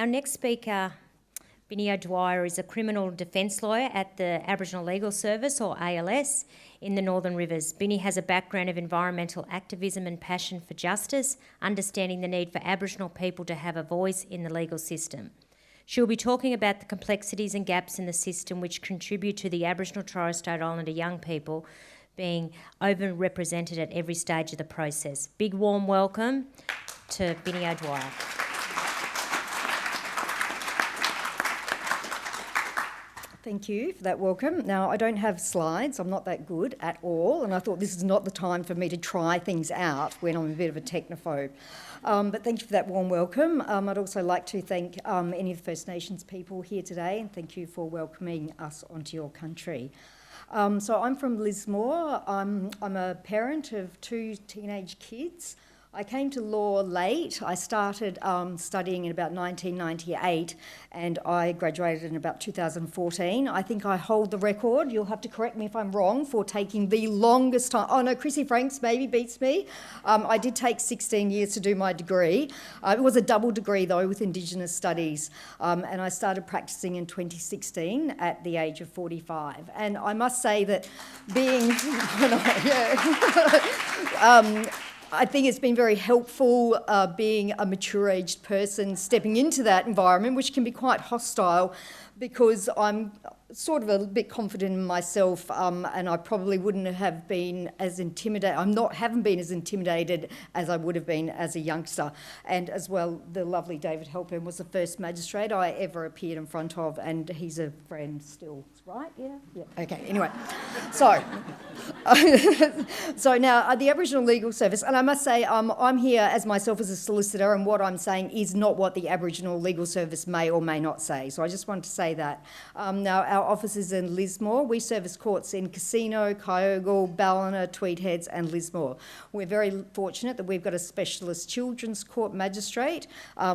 Our next speaker, Binnie O'Dwyer, is a criminal defence lawyer at the Aboriginal Legal Service, or ALS, in the Northern Rivers. Binnie has a background of environmental activism and passion for justice, understanding the need for Aboriginal people to have a voice in the legal system. She'll be talking about the complexities and gaps in the system which contribute to the Aboriginal Torres Strait Islander young people being overrepresented at every stage of the process. Big warm welcome to Binnie O'Dwyer. Thank you for that welcome. Now, I don't have slides. I'm not that good at all, and I thought this is not the time for me to try things out when I'm a bit of a technophobe. But thank you for that warm welcome. I'd also like to thank any of the First Nations people here today, and thank you for welcoming us onto your country. So I'm from Lismore. I'm a parent of 2 teenage kids. I came to law late. I started studying in about 1998 and I graduated in about 2014. I think I hold the record, you'll have to correct me if I'm wrong, for taking the longest time. Oh no, Chrissy Franks maybe beats me. I did take 16 years to do my degree. It was a double degree though with Indigenous Studies, and I started practicing in 2016 at the age of 45. And I must say that being... I think it's been very helpful being a mature-aged person stepping into that environment, which can be quite hostile, because I'm sort of a bit confident in myself, and I probably wouldn't have been as intimidated. Haven't been as intimidated as I would have been as a youngster. And as well, the lovely David Halpern was the first magistrate I ever appeared in front of, and he's a friend still, right? Yeah. Okay. Anyway, so so now the Aboriginal Legal Service, and I must say I'm here as myself as a solicitor, and what I'm saying is not what the Aboriginal Legal Service may or may not say. So I just want to say that. Now our office is in Lismore. We service courts in Casino, Kyogle, Ballina, Tweed Heads and Lismore. We're very fortunate that we've got a specialist children's court magistrate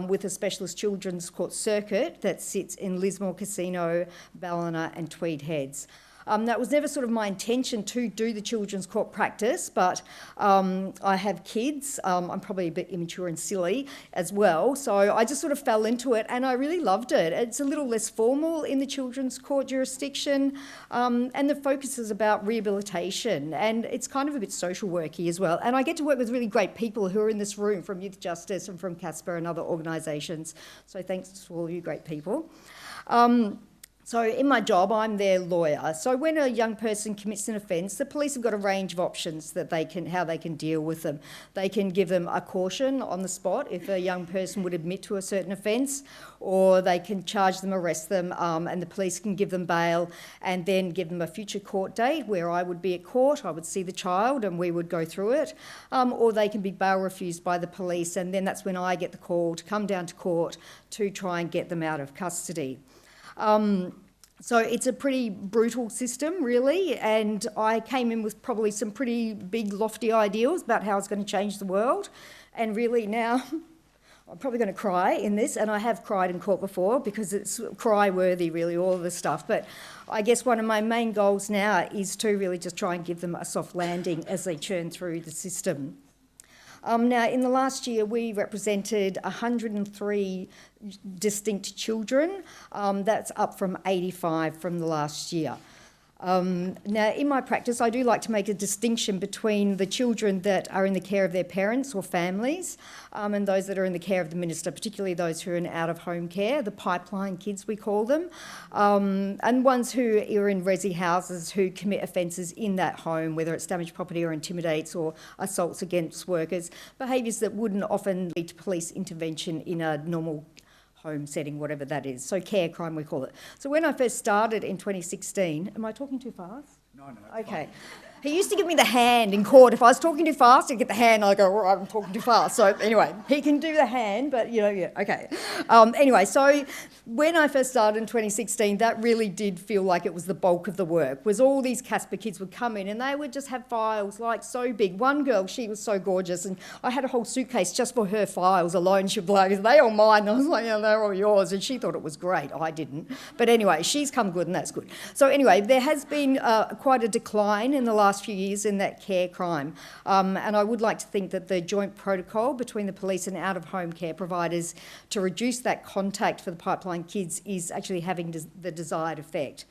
with a specialist children's court circuit that sits in Lismore, Casino, Ballina and Tweed Heads. That was never sort of my intention to do the children's court practice, but I have kids. I'm probably a bit immature and silly as well, so I just sort of fell into it and I really loved it. It's a little less formal in the children's court jurisdiction, and the focus is about rehabilitation, and it's kind of a bit social worky as well. And I get to work with really great people who are in this room from Youth Justice and from Casper and other organisations, so thanks to all you great people. So in my job, I'm their lawyer. So when a young person commits an offence, the police have got a range of options that how they can deal with them. They can give them a caution on the spot if a young person would admit to a certain offence, or they can charge them, arrest them, and the police can give them bail and then give them a future court date where I would be at court, I would see the child and we would go through it, or they can be bail refused by the police, and then that's when I get the call to come down to court to try and get them out of custody. So it's a pretty brutal system, really, and I came in with probably some pretty big, lofty ideals about how it's going to change the world, and really now I'm probably going to cry in this, and I have cried in court before because it's cry-worthy, really, all of this stuff, but I guess one of my main goals now is to really just try and give them a soft landing as they churn through the system. Now, in the last year, we represented 103 distinct children. That's up from 85 from the last year. Now, in my practice, I do like to make a distinction between the children that are in the care of their parents or families and those that are in the care of the minister, particularly those who are in out-of-home care, the pipeline kids we call them, and ones who are in resi houses who commit offences in that home, whether it's damaged property or intimidates or assaults against workers, behaviours that wouldn't often lead to police intervention in a normal home setting, whatever that is. So care crime, we call it. So when I first started in 2016, am I talking too fast? No. Okay. He used to give me the hand in court. If I was talking too fast, he'd get the hand, and I'd go, all right, I'm talking too fast. So anyway, he can do the hand, but, okay. Anyway, so when I first started in 2016, that really did feel like it was the bulk of the work, was all these Casper kids would come in and they would just have files like so big. One girl, she was so gorgeous, and I had a whole suitcase just for her files alone. She'd be like, are they all mine? And I was like, yeah, they're all yours. And she thought it was great. I didn't. But anyway, she's come good, and that's good. So anyway, there has been quite a decline in the last last few years in that care crime. And I would like to think that the joint protocol between the police and out-of-home care providers to reduce that contact for the pipeline kids is actually having the desired effect.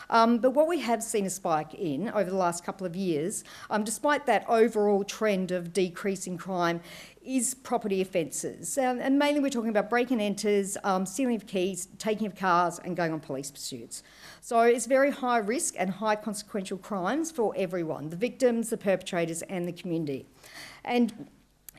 But what we have seen a spike in over the last couple of years, despite that overall trend of decreasing crime, is property offences. And mainly we're talking about break and enters, stealing of keys, taking of cars and going on police pursuits. So it's very high risk and high consequential crimes for everyone, the victims, the perpetrators and the community. And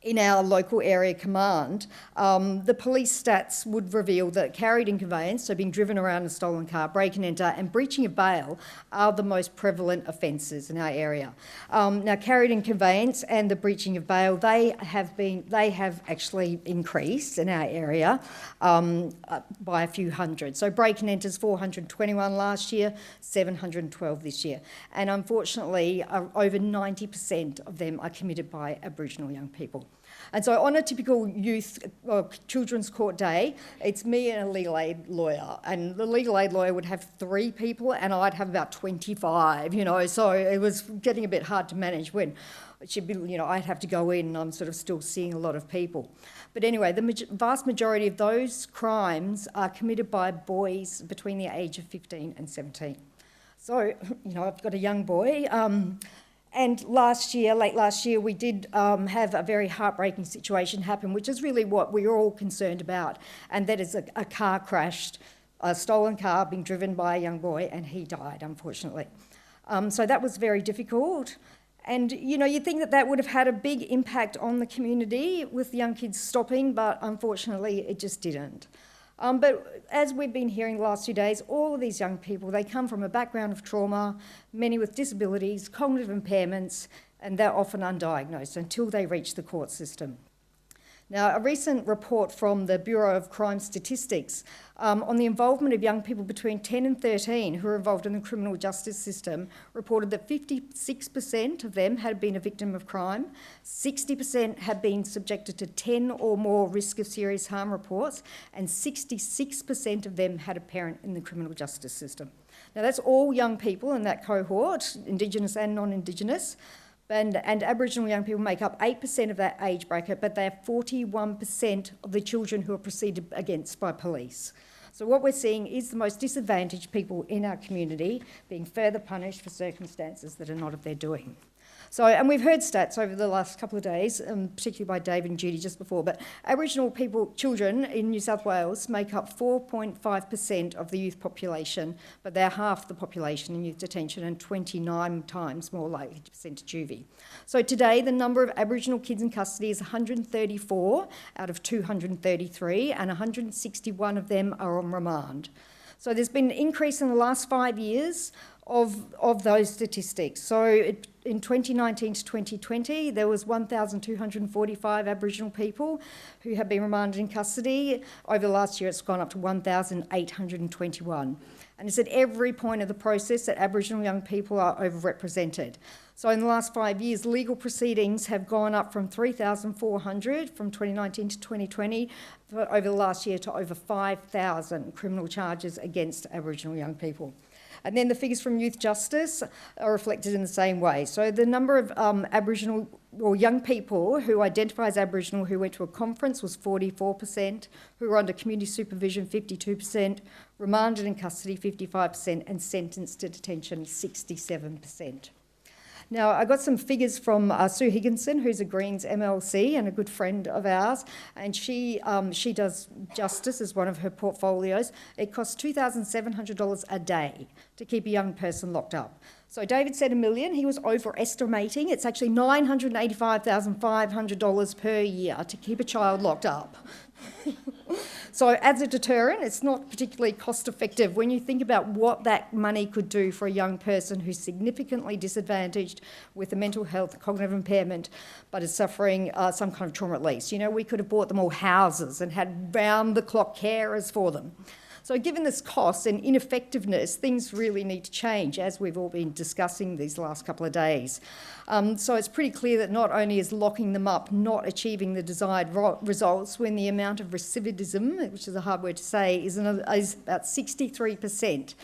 in our local area command, the police stats would reveal that carried in conveyance, so being driven around in a stolen car, break and enter, and breaching of bail are the most prevalent offences in our area. Now, carried in conveyance and the breaching of bail, they have actually increased in our area by a few hundred. So break and enters 421 last year, 712 this year, and unfortunately, over 90% of them are committed by Aboriginal young people. And so on a typical children's court day, it's me and a legal aid lawyer. And the legal aid lawyer would have 3 people and I'd have about 25, so it was getting a bit hard to manage when she'd be, I'd have to go in and I'm sort of still seeing a lot of people. But anyway, the vast majority of those crimes are committed by boys between the age of 15 and 17. So, I've got a young boy. And late last year, we did have a very heartbreaking situation happen, which is really what we were all concerned about. And that is a car crashed, a stolen car being driven by a young boy, and he died, unfortunately. So that was very difficult. And, you'd think that would have had a big impact on the community with young kids stopping, but unfortunately, it just didn't. But as we've been hearing the last few days, all of these young people, they come from a background of trauma, many with disabilities, cognitive impairments, and they're often undiagnosed until they reach the court system. Now, a recent report from the Bureau of Crime Statistics on the involvement of young people between 10 and 13 who are involved in the criminal justice system reported that 56% of them had been a victim of crime, 60% had been subjected to 10 or more risk of serious harm reports, and 66% of them had a parent in the criminal justice system. Now, that's all young people in that cohort, Indigenous and non-Indigenous. And Aboriginal young people make up 8% of that age bracket, but they're 41% of the children who are proceeded against by police. So what we're seeing is the most disadvantaged people in our community being further punished for circumstances that are not of their doing. So, and we've heard stats over the last couple of days, particularly by David and Judy just before, but Aboriginal children in New South Wales make up 4.5% of the youth population, but they're half the population in youth detention and 29 times more likely to be sent to juvie. So today, the number of Aboriginal kids in custody is 134 out of 233, and 161 of them are on remand. So there's been an increase in the last 5 years of those statistics. So in 2019 to 2020, there was 1,245 Aboriginal people who have been remanded in custody. Over the last year, it's gone up to 1,821. And it's at every point of the process that Aboriginal young people are overrepresented. So in the last 5 years, legal proceedings have gone up from 3,400 from 2019 to 2020 over the last year to over 5,000 criminal charges against Aboriginal young people. And then the figures from Youth Justice are reflected in the same way. So the number of Aboriginal or young people who identify as Aboriginal who went to a conference was 44%, who were under community supervision 52%, remanded in custody 55%, and sentenced to detention 67%. Now, I got some figures from Sue Higginson, who's a Greens MLC and a good friend of ours, and she does justice as one of her portfolios. It costs $2,700 a day to keep a young person locked up. So David said $1 million. He was overestimating. It's actually $985,500 per year to keep a child locked up. So as a deterrent, it's not particularly cost effective when you think about what that money could do for a young person who's significantly disadvantaged with a mental health, cognitive impairment, but is suffering some kind of trauma at least. We could have bought them all houses and had round-the-clock carers for them. So given this cost and ineffectiveness, things really need to change, as we've all been discussing these last couple of days. So it's pretty clear that not only is locking them up not achieving the desired results, when the amount of recidivism, which is a hard word to say, is about 63%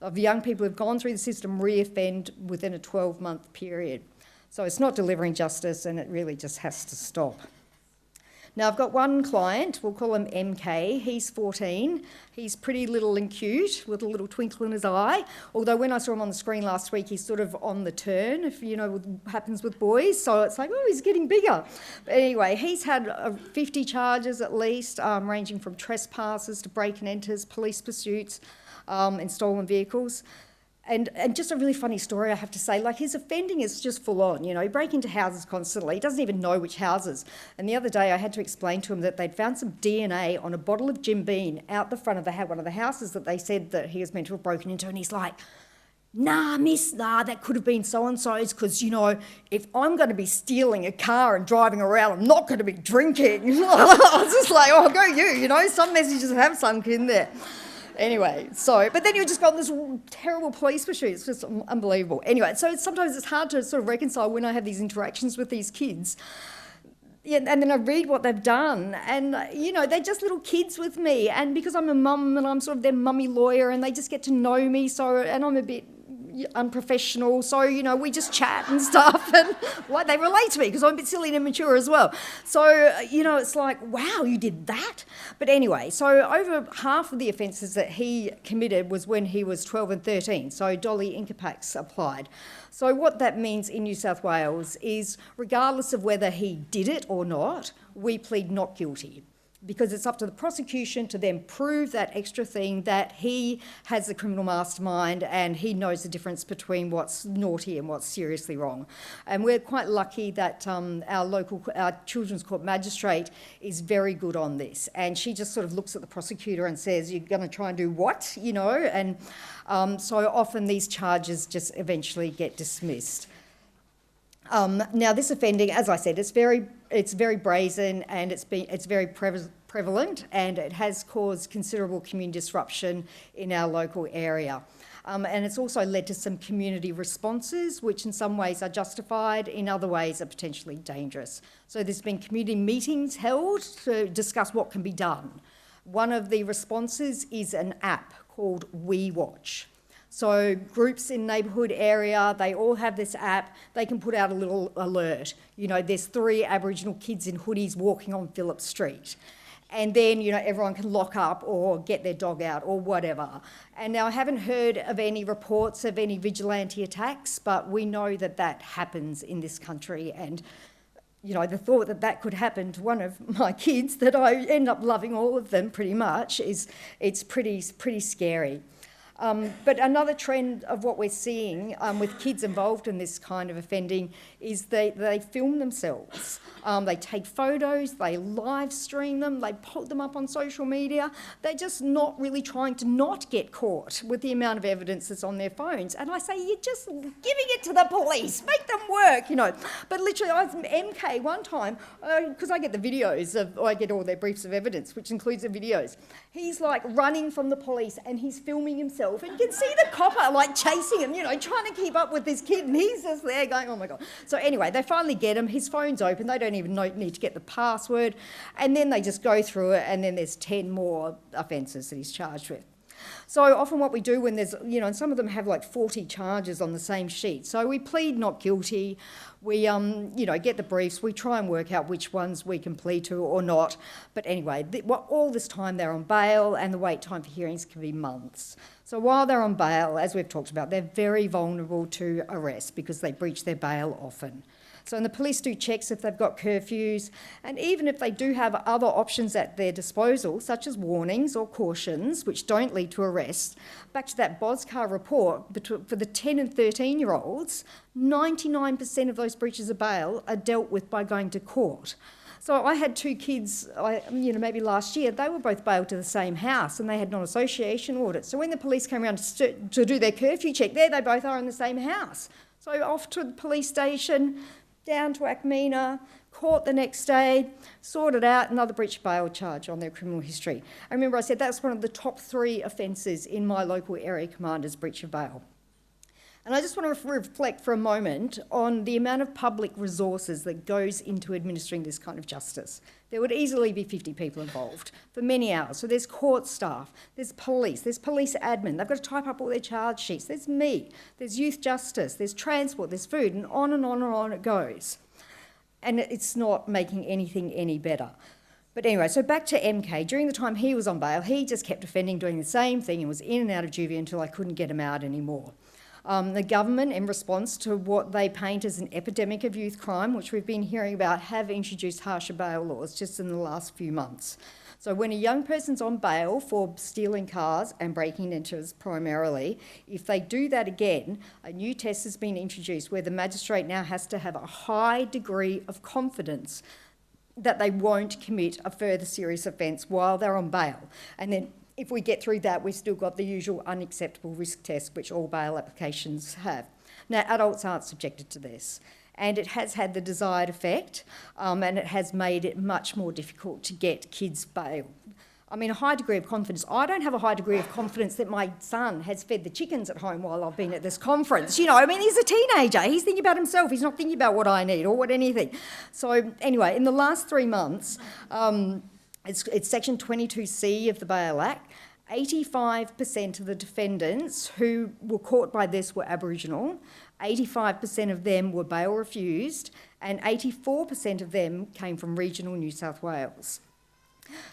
of young people who've gone through the system reoffend within a 12-month period. So it's not delivering justice, and it really just has to stop. Now, I've got one client, we'll call him MK. He's 14. He's pretty little and cute, with a little twinkle in his eye. Although when I saw him on the screen last week, he's sort of on the turn, if you know what happens with boys. So it's like, oh, he's getting bigger. But anyway, he's had 50 charges at least, ranging from trespasses to break and enters, police pursuits, and stolen vehicles. And just a really funny story, I have to say, like his offending is just full on, you know, he breaks into houses constantly, he doesn't even know which houses. And the other day I had to explain to him that they'd found some DNA on a bottle of Jim Beam out the front of one of the houses that they said that he was meant to have broken into, and he's like, nah, miss, that could have been so-and-so's because, you know, if I'm going to be stealing a car and driving around, I'm not going to be drinking. I was just like, oh, go you know, some messages have sunk in there. Anyway, so, but then you just got this terrible police pursuit. It's just unbelievable. Anyway, so sometimes it's hard to sort of reconcile when I have these interactions with these kids. Yeah, and then I read what they've done, and, you know, they're just little kids with me. And because I'm a mum and I'm sort of their mummy lawyer, and they just get to know me, so, and I'm a bit unprofessional, so, you know, we just chat and stuff, and like they relate to me because I'm a bit silly and immature as well. So, you know, it's like, wow, you did that? But anyway, so over half of the offences that he committed was when he was 12 and 13, so Dolly Incapax applied. So what that means in New South Wales is, regardless of whether he did it or not, we plead not guilty, because it's up to the prosecution to then prove that extra thing that he has the criminal mastermind and he knows the difference between what's naughty and what's seriously wrong. And we're quite lucky that our Children's Court magistrate is very good on this. And she just sort of looks at the prosecutor and says, you're going to try and do what, you know? And so often these charges just eventually get dismissed. Now, this offending, as I said, it's very brazen, and it's very prevalent, and it has caused considerable community disruption in our local area. And it's also led to some community responses, which in some ways are justified, in other ways are potentially dangerous. So there's been community meetings held to discuss what can be done. One of the responses is an app called We Watch. So groups in neighbourhood area, they all have this app. They can put out a little alert. You know, there's 3 Aboriginal kids in hoodies walking on Phillip Street. And then, you know, everyone can lock up or get their dog out or whatever. And now I haven't heard of any reports of any vigilante attacks, but we know that that happens in this country. And, you know, the thought that that could happen to one of my kids, that I end up loving all of them pretty much, it's pretty scary. But another trend of what we're seeing with kids involved in this kind of offending is they film themselves. They take photos, they live stream them, they put them up on social media. They're just not really trying to not get caught with the amount of evidence that's on their phones. And I say, you're just giving it to the police, make them work, you know. But literally, I was MK one time, because I get the videos, I get all their briefs of evidence, which includes the videos. He's like running from the police and he's filming himself. And you can see the copper like chasing him, you know, trying to keep up with this kid, and he's just there going, oh my God. So anyway, they finally get him, his phone's open, they don't even need to get the password, and then they just go through it, and then there's 10 more offences that he's charged with. So often what we do when there's, you know, and some of them have like 40 charges on the same sheet. So we plead not guilty, we, you know, get the briefs, we try and work out which ones we can plead to or not. But anyway, all this time they're on bail, and the wait time for hearings can be months. So while they're on bail, as we've talked about, they're very vulnerable to arrest because they breach their bail often. So, and the police do checks if they've got curfews, and even if they do have other options at their disposal, such as warnings or cautions, which don't lead to arrest. Back to that BOSCAR report, for the 10 and 13-year-olds, 99% of those breaches of bail are dealt with by going to court. So I had 2 kids, you know, maybe last year, they were both bailed to the same house, and they had non-association orders. So when the police came around to do their curfew check, there they both are in the same house. So off to the police station, down to Acmina, Court the next day, sorted out, another breach of bail charge on their criminal history. I remember I said that's one of the top 3 offences in my local area commander's breach of bail. And I just want to reflect for a moment on the amount of public resources that goes into administering this kind of justice. There would easily be 50 people involved for many hours. So there's court staff, there's police admin, they've got to type up all their charge sheets, there's me, there's youth justice, there's transport, there's food, and on and on and on it goes. And it's not making anything any better. But anyway, so back to MK. During the time he was on bail, he just kept offending, doing the same thing, and was in and out of juvie until I couldn't get him out anymore. The government, in response to what they paint as an epidemic of youth crime, which we've been hearing about, have introduced harsher bail laws just in the last few months. So when a young person's on bail for stealing cars and breaking into us primarily, if they do that again, a new test has been introduced where the magistrate now has to have a high degree of confidence that they won't commit a further serious offence while they're on bail. And then if we get through that, we've still got the usual unacceptable risk test, which all bail applications have. Now, adults aren't subjected to this, and it has had the desired effect, and it has made it much more difficult to get kids bail. I mean, a high degree of confidence. I don't have a high degree of confidence that my son has fed the chickens at home while I've been at this conference. You know, I mean, he's a teenager. He's thinking about himself. He's not thinking about what I need or what anything. So anyway, in the last 3 months, it's Section 22C of the Bail Act. 85% of the defendants who were caught by this were Aboriginal, 85% of them were bail refused, and 84% of them came from regional New South Wales.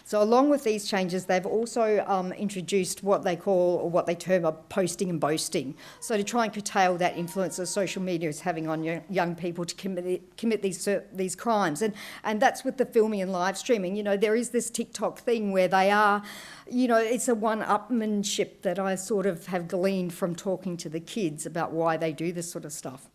So along with these changes, they've also introduced what they call, or what they term, posting and boasting. So to try and curtail that influence that social media is having on young people to commit these crimes. And that's with the filming and live streaming. You know, there is this TikTok thing where they are, you know, it's a one-upmanship that I sort of have gleaned from talking to the kids about why they do this sort of stuff.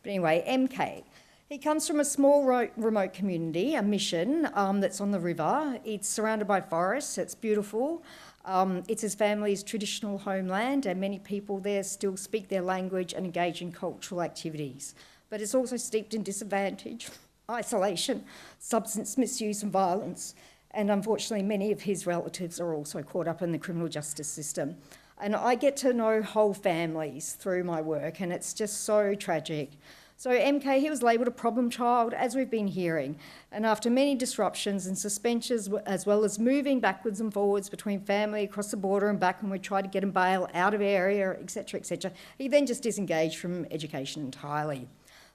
But anyway, MK. He comes from a small remote community, a mission that's on the river. It's surrounded by forests, it's beautiful. It's his family's traditional homeland, and many people there still speak their language and engage in cultural activities. But it's also steeped in disadvantage, isolation, substance misuse and violence. And unfortunately, many of his relatives are also caught up in the criminal justice system. And I get to know whole families through my work, and it's just so tragic. So MK, he was labelled a problem child, as we've been hearing, and after many disruptions and suspensions, as well as moving backwards and forwards between family across the border and back when we tried to get him bail out of area, etc., he then just disengaged from education entirely.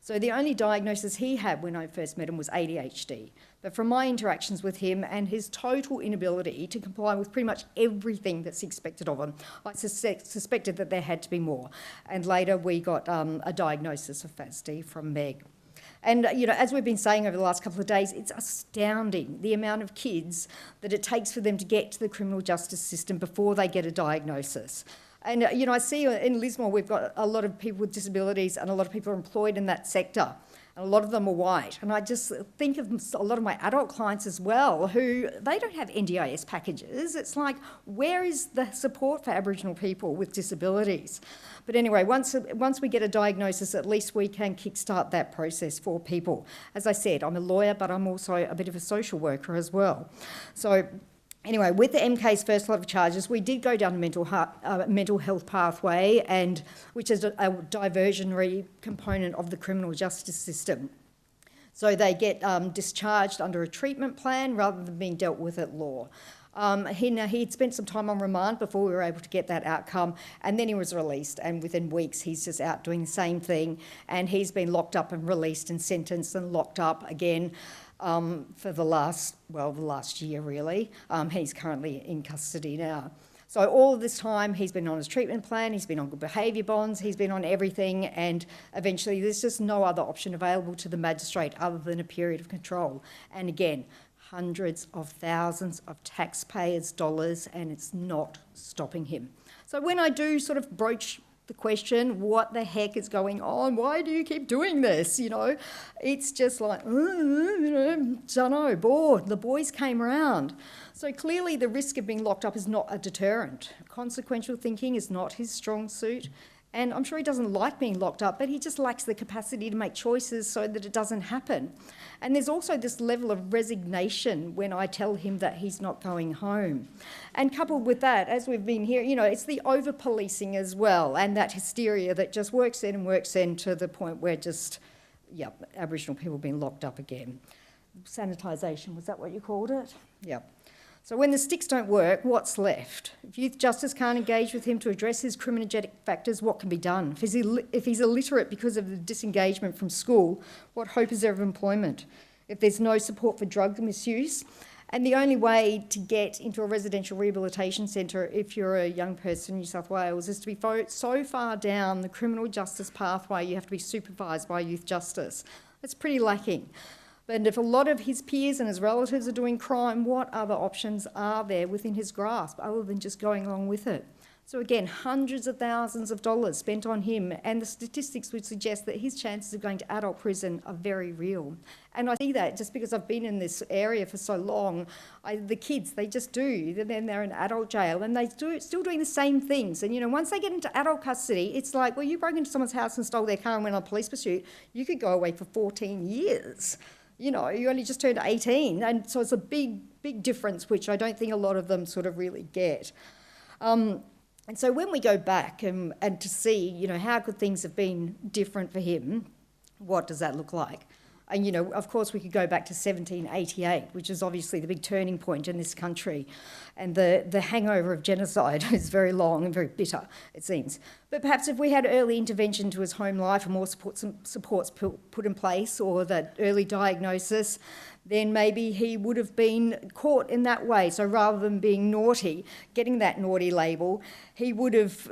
So the only diagnosis he had when I first met him was ADHD. But from my interactions with him and his total inability to comply with pretty much everything that's expected of him, I suspected that there had to be more. And later we got a diagnosis of FASD from Meg. And, you know, as we've been saying over the last couple of days, it's astounding the amount of kids that it takes for them to get to the criminal justice system before they get a diagnosis. And, you know, I see in Lismore we've got a lot of people with disabilities and a lot of people are employed in that sector. And a lot of them are white. And I just think of a lot of my adult clients as well who, they don't have NDIS packages. It's like, where is the support for Aboriginal people with disabilities? But anyway, once we get a diagnosis, at least we can kickstart that process for people. As I said, I'm a lawyer, but I'm also a bit of a social worker as well. So anyway, with the MK's first lot of charges, we did go down a mental health pathway, and which is a diversionary component of the criminal justice system. So they get discharged under a treatment plan rather than being dealt with at law. He'd spent some time on remand before we were able to get that outcome, and then he was released, and within weeks he's just out doing the same thing, and he's been locked up and released and sentenced and locked up again for the last year really. He's currently in custody now. So all of this time he's been on his treatment plan, he's been on good behaviour bonds, he's been on everything, and eventually there's just no other option available to the magistrate other than a period of control. And again, hundreds of thousands of taxpayers' dollars, and it's not stopping him. So when I do sort of broach the question, what the heck is going on? Why do you keep doing this? You know, it's just like, don't know, bored. The boys came around. So clearly the risk of being locked up is not a deterrent. Consequential thinking is not his strong suit. And I'm sure he doesn't like being locked up, but he just lacks the capacity to make choices so that it doesn't happen. And there's also this level of resignation when I tell him that he's not going home. And coupled with that, as we've been here, it's the over-policing as well, and that hysteria that just works in to the point where Aboriginal people have been locked up again. Sanitisation, was that what you called it? Yep. So when the sticks don't work, what's left? If youth justice can't engage with him to address his criminogenic factors, what can be done? If he's illiterate because of the disengagement from school, what hope is there of employment? If there's no support for drug misuse, and the only way to get into a residential rehabilitation centre if you're a young person in New South Wales is to be so far down the criminal justice pathway you have to be supervised by youth justice. That's pretty lacking. And if a lot of his peers and his relatives are doing crime, what other options are there within his grasp other than just going along with it? So again, hundreds of thousands of dollars spent on him, and the statistics would suggest that his chances of going to adult prison are very real. And I see that just because I've been in this area for so long. The kids, they just do. Then they're in adult jail and still doing the same things. And once they get into adult custody, it's like, well, you broke into someone's house and stole their car and went on a police pursuit. You could go away for 14 years. You only just turned 18. And so it's a big, big difference, which I don't think a lot of them sort of really get. And so when we go back and to see, how could things have been different for him, what does that look like? And, of course, we could go back to 1788, which is obviously the big turning point in this country. And the hangover of genocide is very long and very bitter, it seems. But perhaps if we had early intervention to his home life and more supports put in place, or that early diagnosis, then maybe he would have been caught in that way. So rather than being naughty, getting that naughty label, he would have,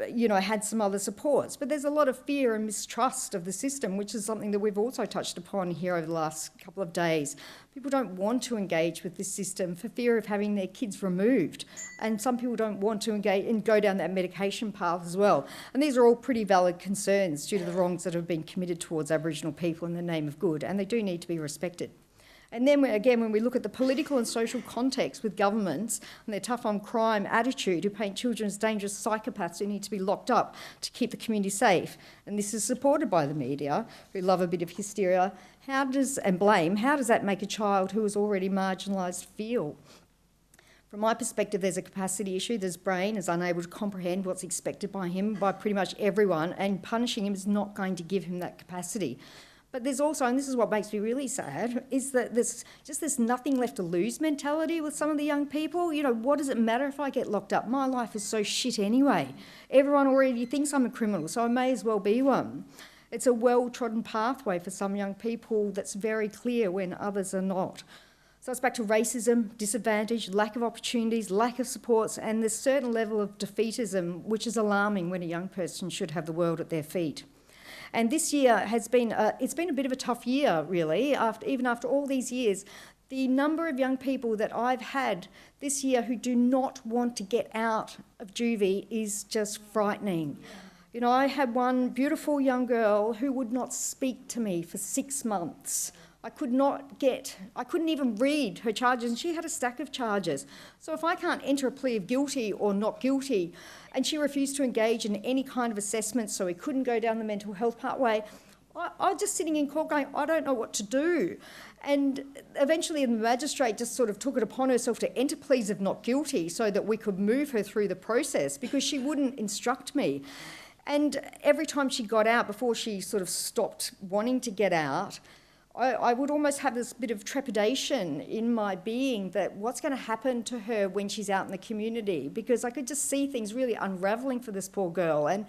had some other supports. But there's a lot of fear and mistrust of the system, which is something that we've also touched upon here over the last couple of days. People don't want to engage with this system for fear of having their kids removed. And some people don't want to engage and go down that medication path as well. And these are all pretty valid concerns due to the wrongs that have been committed towards Aboriginal people in the name of good, and they do need to be respected. And then again, when we look at the political and social context with governments and their tough on crime attitude, who paint children as dangerous psychopaths who need to be locked up to keep the community safe, and this is supported by the media, who love a bit of hysteria, how does that make a child who is already marginalised feel? From my perspective, there's a capacity issue. His brain is unable to comprehend what's expected by him by pretty much everyone, and punishing him is not going to give him that capacity. But there's also, and this is what makes me really sad, is that there's just this nothing left to lose mentality with some of the young people. What does it matter if I get locked up? My life is so shit anyway. Everyone already thinks I'm a criminal, so I may as well be one. It's a well-trodden pathway for some young people that's very clear when others are not. So it's back to racism, disadvantage, lack of opportunities, lack of supports, and this certain level of defeatism, which is alarming when a young person should have the world at their feet. And this year has been, it's been a bit of a tough year, really, even after all these years. The number of young people that I've had this year who do not want to get out of juvie is just frightening. I had one beautiful young girl who would not speak to me for 6 months. I couldn't even read her charges, and she had a stack of charges. So if I can't enter a plea of guilty or not guilty, and she refused to engage in any kind of assessment, so we couldn't go down the mental health pathway, I was just sitting in court going, I don't know what to do. And eventually the magistrate just sort of took it upon herself to enter pleas of not guilty so that we could move her through the process, because she wouldn't instruct me. And every time she got out, before she sort of stopped wanting to get out, I would almost have this bit of trepidation in my being that what's going to happen to her when she's out in the community, because I could just see things really unravelling for this poor girl. And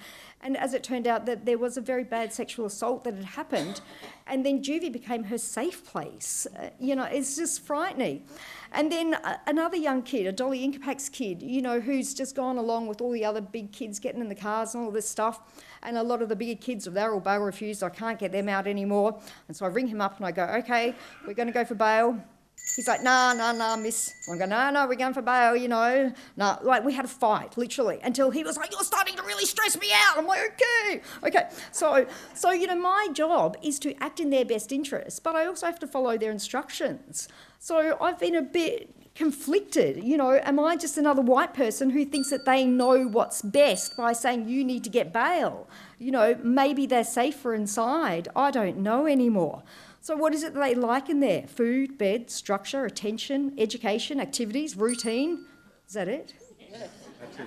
as it turned out, that there was a very bad sexual assault that had happened, and then juvie became her safe place. It's just frightening. And then another young kid, a Dolly Inkapak's kid, who's just gone along with all the other big kids getting in the cars and all this stuff. And a lot of the bigger kids, they're all bail refused. I can't get them out anymore. And so I ring him up and I go, okay, we're going to go for bail. He's like, nah, miss. I'm going, no, we're going for bail, you know. No, like we had a fight, literally, until he was like, you're starting to really stress me out. I'm like, okay. So, you know, my job is to act in their best interest, but I also have to follow their instructions. So I've been a bit conflicted, you know, am I just another white person who thinks that they know what's best by saying you need to get bail? You know, maybe they're safer inside. I don't know anymore. So what is it that they like in there? Food, bed, structure, attention, education, activities, routine? Is that it? Yeah, that's it.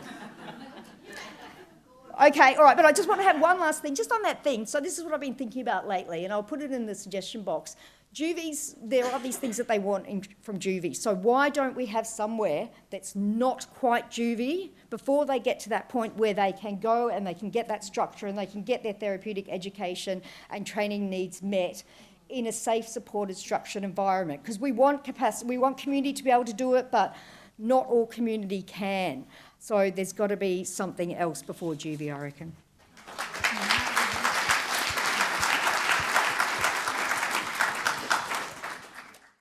Okay, all right, but I just want to have one last thing, just on that thing. So this is what I've been thinking about lately, and I'll put it in the suggestion box. Juvies, there are these things that they want from juvie. So why don't we have somewhere that's not quite juvie before they get to that point where they can go and they can get that structure and they can get their therapeutic education and training needs met in a safe, supported, structured environment? Because we want capacity, we want community to be able to do it, but not all community can. So there's got to be something else before juvie, I reckon.